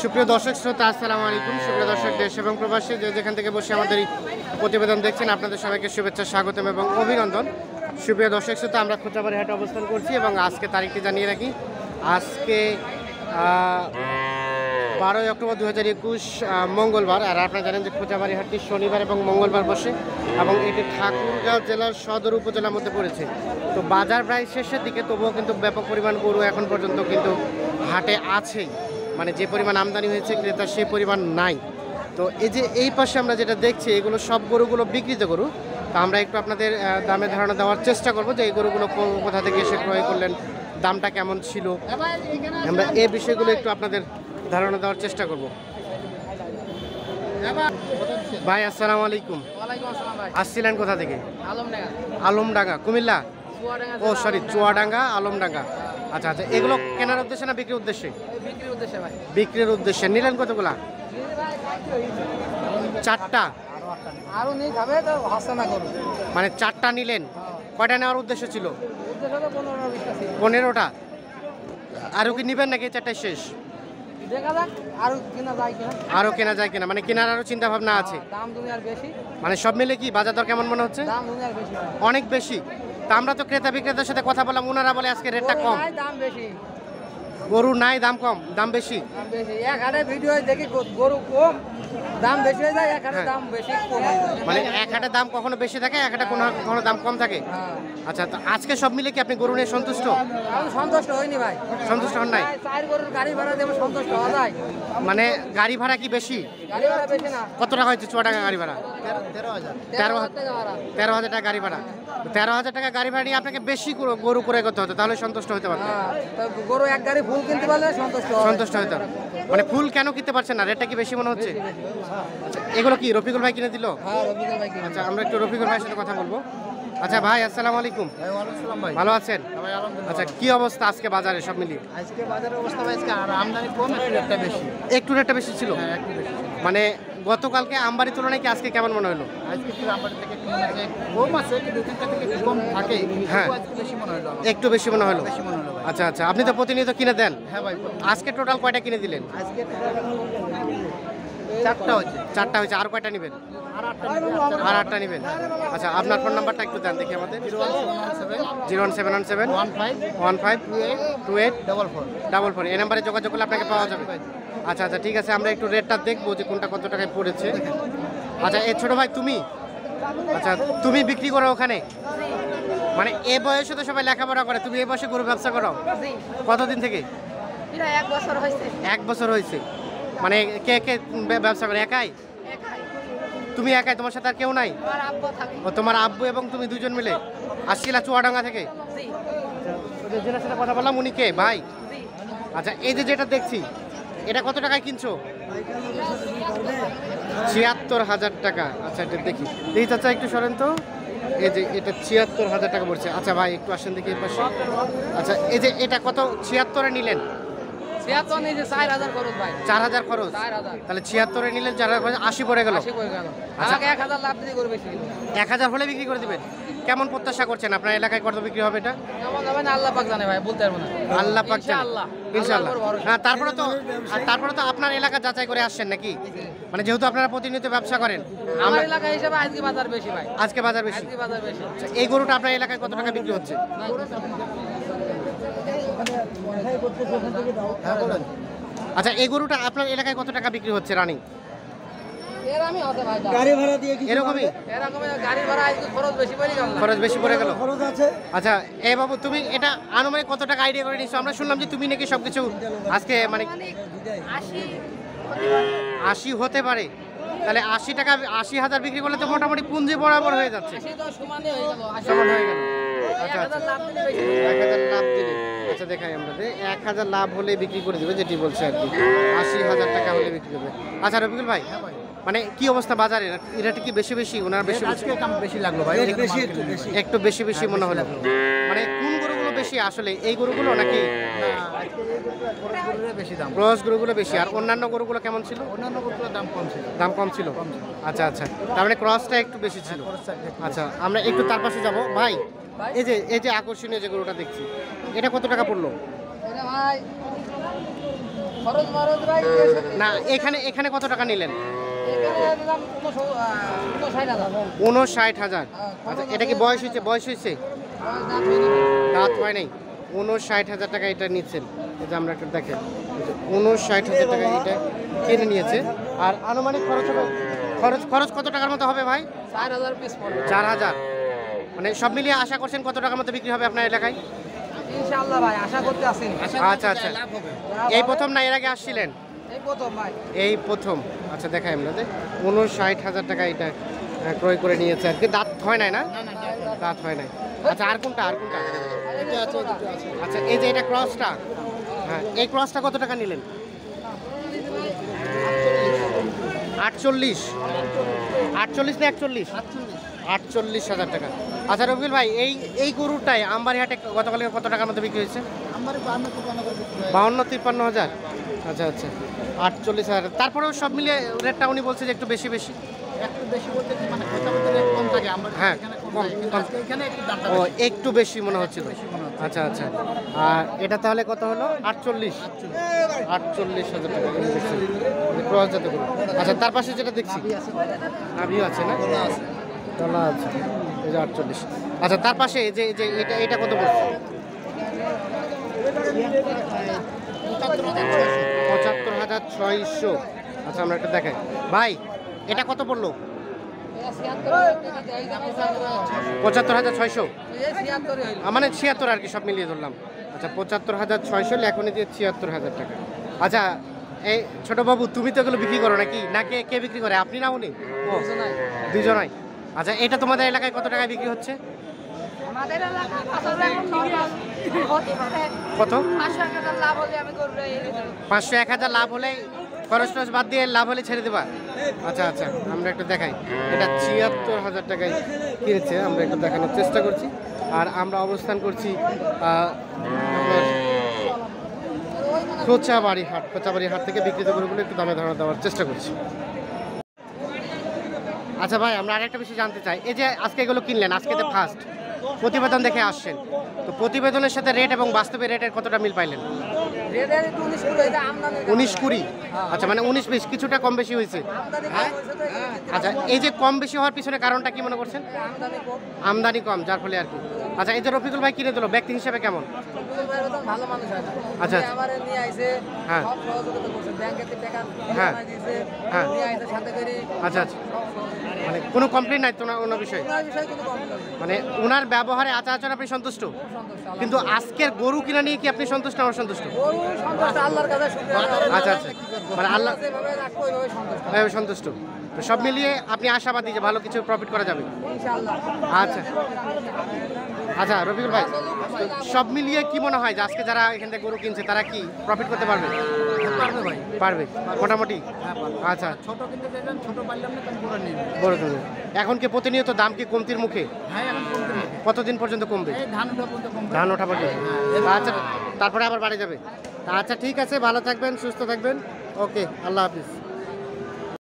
সুপ্রিয় দর্শক শ্রোতা আসসালামু আলাইকুম। সুপ্রিয় দর্শক দেশ এবং প্রবাসী যে যেখান থেকে বসে আমাদের এই প্রতিবেদন দেখছেন আপনাদের সবাইকে শুভেচ্ছা, স্বাগতম এবং অভিনন্দন। সুপ্রিয় দর্শক শ্রোতা, আমরা খোঁচাবাড়ি হাটে অবস্থান করছি এবং আজকে তারিখটি জানিয়ে রাখি। আজকে 12ই অক্টোবর 2021 মঙ্গলবার। আর আপনারা জানেন যে খোঁচাবাড়ি হাটটি শনিবার এবং মঙ্গলবার বসে এবং এটি ঠাকুরগাঁও জেলার সদর উপজেলার মধ্যে পড়েছে। তো বাজার প্রায় শেষের দিকে, তবুও কিন্তু ব্যাপক পরিমাণ গরু এখন পর্যন্ত কিন্তু হাটে আছেই। মানে যে পরিমাণ আমদানি হয়েছে ক্রেতা সেই পরিমাণ নাই। তো এই যে এই পাশে আমরা যেটা দেখছি এগুলো সব গরুগুলো বিক্রিত গরু। তো আমরা একটু আপনাদের দামে ধারণা দেওয়ার চেষ্টা করব যে এই গরুগুলো কোথা থেকে এসে ক্রয় করলেন, দামটা কেমন ছিল, আমরা এই বিষয়গুলো একটু আপনাদের ধারণা দেওয়ার চেষ্টা করব। ভাই আসসালামু আলাইকুম। আসছিলেন কোথা থেকে? আলমডাঙ্গা, কুমিল্লা। ও সরি, চুয়াডাঙ্গা, আলমডাঙ্গা। আচ্ছা আচ্ছা, এগুলো কেনার উদ্দেশ্যে না বিক্রির উদ্দেশ্যে? বিক্রির উদ্দেশ্যে। নিলেন কতগুলা? 4টা। মানে 4টা নিলেন। কয়টা নেওয়ার উদ্দেশ্য ছিল? 15টা। আরও কি নিবেন নাকি 4টায় শেষ? আরো কেনা যায় কিনা, মানে কেনার আরো চিন্তা ভাবনা আছে? মানে সব মিলে কি বাজার দর কেমন মনে হচ্ছে? অনেক বেশি। তা আমরা তো ক্রেতা বিক্রেতার সাথে কথা বললাম, ওনারা বলে আজকে রেটটা কম। গরু নাই, দাম কম, দাম বেশি। ভিডিও দেখি গরু কম, দাম বেশি হয়ে যায়। এক হাটে দাম বেশি কম, মানে এক হাটে দাম কখনো বেশি থাকে, এক হাটে কখনো দাম কম থাকে। আচ্ছা, তো আজকে সব মিলে কি আপনি গরু নিয়ে সন্তুষ্ট? আমি সন্তুষ্ট হইনি ভাই। সন্তুষ্ট হন নাই? 4 গরুর গাড়ি ভাড়া দেবো, সন্তুষ্ট হওয়া যায়? মানে গাড়ি ভাড়া কি বেশি? গাড়ি ভাড়া বেশি না। কত টাকা হয়েছে চুয়াডাঙ্গা গাড়ি ভাড়া? 13,000 টাকা গাড়ি ভাড়া। 13,000 টাকা গাড়ি ভাড়া নিয়ে আপনাকে বেশি গরু ক্রয় করতে হতো, তাহলে সন্তুষ্ট হতে পারতেন। গরু এক গাড়ি ফুল কিনতে পারলে সন্তুষ্ট হতো। মানে ফুল কেন কিনতে পারছেন না? রেটটা কি বেশি মনে হচ্ছে? আচ্ছা, এগুলো কি রফিকুল ভাই কিনে দিল? আচ্ছা, আমরা একটু রফিকুল ভাইয়ের সাথে কথা বলবো। আচ্ছা ভাই, আসসালামু আলাইকুম। ভালো আছেন? আচ্ছা, কি অবস্থা আজকে বাজারে সব মিলিয়ে? আজকে বাজারের অবস্থা ভাই, আজকে আমদানি কম, রেটটা বেশি। একটু রেটটা বেশি ছিল? মানে গতকালকে আমবাড়ির তুলনায় কি আজকে কেমন মনে হলো? আজকে আমবাড়ি থেকে কম আছে, কম থাকে। হ্যাঁ, একটু বেশি মনে হলো। আচ্ছা আচ্ছা, আপনি তো প্রতিনিয়ত কিনে দেন। হ্যাঁ ভাই। আজকে টোটাল কয়টা কিনে দিলেন? আজকে 4টা হয়েছে। 4টা হয়েছে। আর কয়টা নেবেন? আর 8টা নেবেন। আচ্ছা, আপনার ফোন নাম্বারটা একটু দেন দেখি আমাদের। 01717 1528 এই নাম্বারে যোগাযোগ করলে আপনাকে পাওয়া যাবে। আচ্ছা আচ্ছা, ঠিক আছে, আমরা একটু রেটটা দেখবো যে কোনটা কত টাকায় পড়েছে। আচ্ছা, এই ছোট ভাই তুমি? আচ্ছা, তুমি বিক্রি করো ওখানে? মানে এ বয়সে তো সবাই লেখাপড়া করে, তুমি এই বয়সে গরু ব্যবসা করো? কতদিন থেকে? 1 বছর হয়েছে। মানে কে কে ব্যবসা করে? একাই? তুমি একাই? তোমার সাথে আর কেউ নাই? ও, তোমার আব্বু এবং তুমি দুজন মিলে আসছিলা চুয়াডাঙ্গা থেকে? যেটার সাথে কথা বললাম উনি কে ভাই? আচ্ছা, এই যে যেটা দেখছি এটা কত টাকায় কিনছো? 76,000 টাকা। আচ্ছা, এটা দেখি চাচা, একটু সরেন তো। এই যে এটা 76,000 টাকা পড়ছে। আচ্ছা ভাই, একটু আসেন দেখি এর পাশে। আচ্ছা, এই যে এটা কত 76-এ নিলেন? 4,000 খরচ ভাই। 4,000 খরচ? তাহলে 76-এ নিলেন, 4,000 খরচ, 80 পড়ে গেল। আমাকে 1,000 লাভ দিয়ে করবে। 1,000 হলে বিক্রি করে দিবেন? কেমন প্রত্যাশা করছেন? আপনার এলাকায় কত বিক্রি হবে এটা? আল্লাহ পাক জানে ভাই, বলতে পারবো না। আল্লাহ পাক জানে, ইনশাআল্লাহ। হ্যাঁ, তারপরে তো আপনার এলাকা যাচাই করে আসছেন নাকি? মানে যেহেতু আপনারা প্রতিনিয়ত ব্যবসা করেন। আমার এলাকা হিসেবে আজকে বাজার বেশি ভাই। আজকে বাজার বেশি। এই গরুটা আপনার এলাকায় কত টাকা বিক্রি হচ্ছে? আচ্ছা, এই গরুটা আপনার এলাকায় কত টাকা বিক্রি হচ্ছে রানিং? গাড়ি ভাড়া দিয়ে এরকমই গাড়ি ভাড়া খরচ বেশি পড়ে গেল। আচ্ছা, এ বাবু, তুমি এটা আনুমানিক কত টাকা আইডিয়া করে নিচ্ছ? আমরা শুনলাম যে তুমি নাকি সবকিছু আজকে মানে 80 হতে পারে। তাহলে 80 টাকা, 80,000 বিক্রি করলে তো মোটামুটি পুঁজি বরাবর হয়ে যাচ্ছে। সমান হয়ে গেল। আচ্ছা আচ্ছা, 1,000 লাভ দিলে, আচ্ছা দেখাই আমরা, 1,000 লাভ হলে বিক্রি করে দেবে, যেটি বলছে আর কি। 80,000 টাকা হলে বিক্রি করবে। আচ্ছা রফিকুল ভাই, মানে কি অবস্থা বাজারে? এটা কি বেশি ওনার বেশি লাগলো ভাই? একটু বেশি মনে হলো। মানে কোন গরুগুলো বেশি আসলে, এই গরুগুলো নাকি ক্রস গরুগুলো বেশি? আর অন্যান্য গরুগুলো কেমন ছিল? অন্যান্য গরুগুলোর দাম কম ছিল। আচ্ছা আচ্ছা, তার মানে ক্রসটা একটু বেশি ছিল। আচ্ছা, আমরা একটু তার পাশে যাবো। ভাই, এই যে আকর্ষণীয় যে গরুটা দেখছি, এটা কত টাকা পড়লো? খরচ মরচ ভাই না এখানে এখানে কত টাকা নিলেন? এখানে নিলাম 59,000। 59,000। আচ্ছা এটা কি বয়স হয়েছে? বয়স হয়েছে? দাঁত হয় নাই। 59,000 টাকা এটা নিচ্ছেন। এই যে আমরা একটা দেখেন 59,000 টাকা এটা কিনে নিয়েছে। আর আনুমানিক খরচ হবে, খরচ কত টাকার মতো হবে ভাই? 4,000 পিস পড়বে 4,000। মানে সব মিলিয়ে আশা করছেন কত টাকার মতো বিক্রি হবে আপনার এলাকায়? ইনশাআল্লাহ ভাই আশা করতে আছি। আচ্ছা আচ্ছা, এই প্রথম না এর আগে আসছিলেন? এই প্রথম ভাই। এই প্রথম। আচ্ছা দেখাই আপনাদের 59,000 টাকা এটা ক্রয় করে নিয়েছে আর কি। দাঁত হয় নাই না? দাঁত হয় নাই। আচ্ছা আর কোনটা? আর কোনটা? আচ্ছা এই যে এটা ক্রসটা, হ্যাঁ এই ক্রসটা কত টাকা নিলেন? 48। 48 না 41? 48,000 টাকা। আচ্ছা রবিউল ভাই এই গরুটাই আমবাড়িহাটে গতকালকে কত টাকার মধ্যে বিক্রি হয়েছে? 52-53,000। আচ্ছা আচ্ছা 48,000। তারপরেও সব মিলিয়ে রেটটা উনি বলছে যে একটু বেশি বেশি। একটু বেশি বলতে কি মানে খরচাপাতির রেট কম থাকে আমরা হ্যাঁ, এখানে কম কম, থাকে, কিন্তু কম। আজকে এখানে একটু দামটা ও বেশি। একটু বেশি মনে হচ্ছিল। আচ্ছা আচ্ছা। আর এটা তাহলে কত হলো? 48,000 টাকা ক্রস যাতে করুন। আচ্ছা তার পাশে যেটা দেখছি নাভিও আছে না? তলা আছে। এই যে 48। আচ্ছা তার পাশে এই যে এটা এটা কত পড়ছে? 75,600। আচ্ছা আমরা একটা দেখাই ভাই, এটা কত পড়লো? 75,600। মানে 76 আর কি সব মিলিয়ে ধরলাম। আচ্ছা 75,600 এখনই দিয়ে 76,000 টাকা। আচ্ছা এই ছোট বাবু তুমি তো এগুলো বিক্রি করো নাকি? না কে কে বিক্রি করে, আপনি না উনি? ও দুজনাই। আচ্ছা এটা তোমাদের এলাকায় কত টাকায় বিক্রি হচ্ছে? আমাদের এলাকা আসলে এখন নরমাল হতে পারে কত? 500 লাভ হলে আমি করব এই ভিতরে 500-1000 লাভ হলে, খরচ টরচ বাদ দিয়ে লাভ হলে ছেড়ে দেবা? আচ্ছা আচ্ছা আমরা একটু দেখাই। এটা 76,000 টাকায় কিনেছে, আমরা একটু দেখানোর চেষ্টা করছি। আর আমরা অবস্থান করছি আপনার কোচাবাড়ি হাট থেকে বিক্রিত গরুগুলো একটু দামে ধারণা দেওয়ার চেষ্টা করছি। আচ্ছা ভাই আমরা আরেকটা বিষয় জানতে চাই, এই যে আজকে এগুলো কিনলেন, আজকে তো ফার্স্ট প্রতিবেদন দেখে আসছেন, তো প্রতিবেদনের সাথে রেট এবং বাস্তবে রেটের কতটা মিল পাইলেন? 19-20। আচ্ছা মানে 19-20 কিছুটা কম বেশি হয়েছে। আচ্ছা এই যে কম বেশি হওয়ার পিছনে কারণটা কি মনে করছেন? আমদানি কম যার ফলে আর কি। আচ্ছা এই যে রফিকুল ভাই কিনে দিল, ব্যক্তি হিসেবে কেমন? ভালো মানুষ হয় না। আচ্ছা। আমারে নিয়ে আইছে, হ্যাঁ। সব সহযোগিতা করছে, ব্যাংকে টাকা হ্যাঁ। দিয়েছে, হ্যাঁ। নিয়ে আইছে সাথে করে। আচ্ছা আচ্ছা মানে কোনো কমপ্লেন নাই তো না ওনার বিষয়ে? ওনার বিষয়ে কোনো কমপ্লেইন নেই। মানে ওনার ব্যবহারে আচার আচরণ আপনি সন্তুষ্ট? সন্তুষ্ট। কিন্তু আজকের গরু কিনা নিয়ে কি আপনি সন্তুষ্ট না অসন্তুষ্ট? গরু সন্তুষ্ট, আল্লাহর কাছে শুকরিয়া। আচ্ছা আচ্ছা মানে আল্লাহ যেভাবে রাখবো ওইভাবে সন্তুষ্ট। সন্তুষ্ট। তো সব মিলিয়ে আপনি আশাবাদী যে ভালো কিছু প্রফিট করা যাবে? ইনশাআল্লাহ। আচ্ছা আচ্ছা রফিকুল ভাই, তো সব মিলিয়ে কি মনে হয় যে আজকে যারা এখান থেকে গরু কিনছে তারা কি প্রফিট করতে পারবে? পারবে ভাই। পারবে মোটামুটি। হ্যাঁ পারবে। আচ্ছা ছোট কিনতে চাইলেন, ছোট পাইলাম না, তখন বড় নিয়ে নেবেন। বড় ধরনের। এখন কি প্রতিনিয়ত দাম কি কমতির মুখে? হ্যাঁ এখন কমতে নেই। কতদিন পর্যন্ত কমবে? এই ধান উঠা পর্যন্ত কমবে। ধান ওঠা পর্যন্ত। আচ্ছা তারপরে আবার বাড়ে যাবে। আচ্ছা ঠিক আছে, ভালো থাকবেন, সুস্থ থাকবেন। ওকে আল্লাহ হাফিজ।